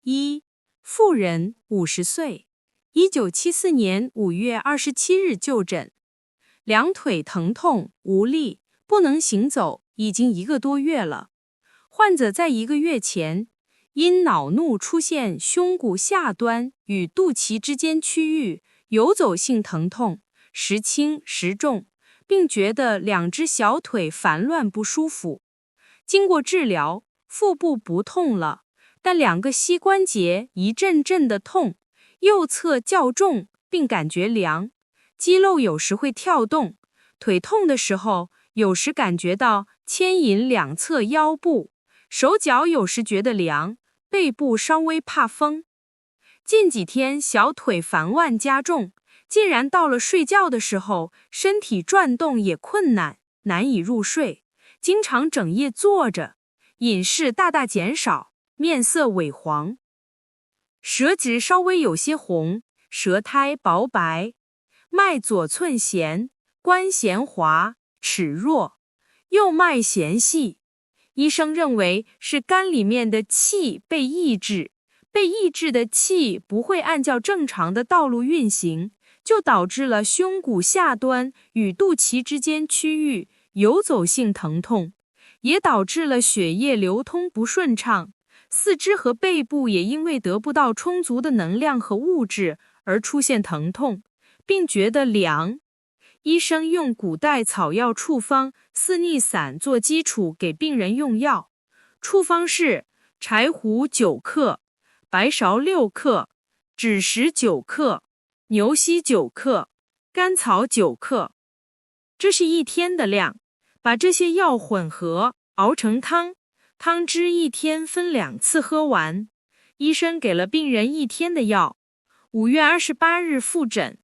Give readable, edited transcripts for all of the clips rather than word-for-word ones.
一、妇人50岁，1974年5月27日就诊，两腿疼痛无力，不能行走，已经1个多月了。患者在1个月前因恼怒出现胸骨下端与肚脐之间区域游走性疼痛，时轻时重，并觉得2只小腿烦乱不舒服。经过治疗，腹部不痛了，但2个膝关节一阵阵的痛，右侧较重并感觉凉，肌肉有时会跳动，腿痛的时候有时感觉到牵引2侧腰部，手脚有时觉得凉，背部稍微怕风。近几天小腿烦乱加重，竟然到了睡觉的时候，身体转动也困难，难以入睡，经常整夜坐着，饮食大大减少，面色萎黄，舌质稍微有些红，舌苔薄白，脉左寸弦，关弦滑，齿弱，右脉弦细。医生认为是肝里面的气被抑制，被抑制的气不会按照正常的道路运行，就导致了胸骨下端与肚脐之间区域游走性疼痛，也导致了血液流通不顺畅，四肢和背部也因为得不到充足的能量和物质而出现疼痛，并觉得凉。医生用古代草药处方四逆散做基础给病人用药，处方是柴胡9克、白芍6克、枳实9克、牛膝9克、甘草9克。这是1天的量，把这些药混合熬成汤，汤汁1天分2次喝完。医生给了病人1天的药。5月28日复诊，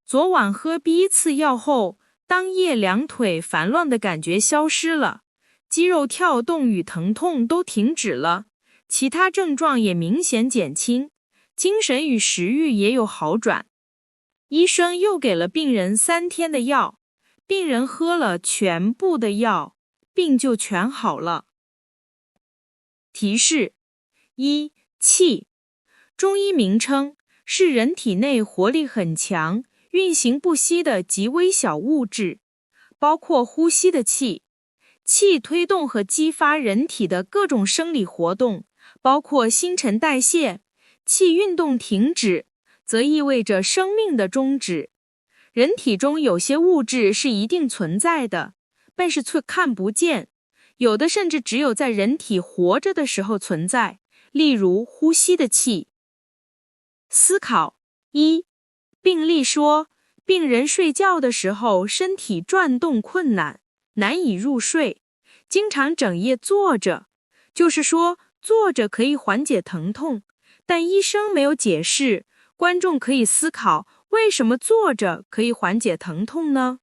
昨晚喝第1次药后，当夜2腿烦乱的感觉消失了，肌肉跳动与疼痛都停止了，其他症状也明显减轻，精神与食欲也有好转。医生又给了病人3天的药，病人喝了全部的药，病就全好了。提示：一、气，中医名称，是人体内活力很强、运行不息的极微小物质，包括呼吸的气。气推动和激发人体的各种生理活动，包括新陈代谢。气运动停止，则意味着生命的终止。人体中有些物质是一定存在的，但是却看不见，有的甚至只有在人体活着的时候存在，例如呼吸的气。思考：一、病例说，病人睡觉的时候身体转动困难，难以入睡，经常整夜坐着，就是说坐着可以缓解疼痛，但医生没有解释，观众可以思考，为什么坐着可以缓解疼痛呢？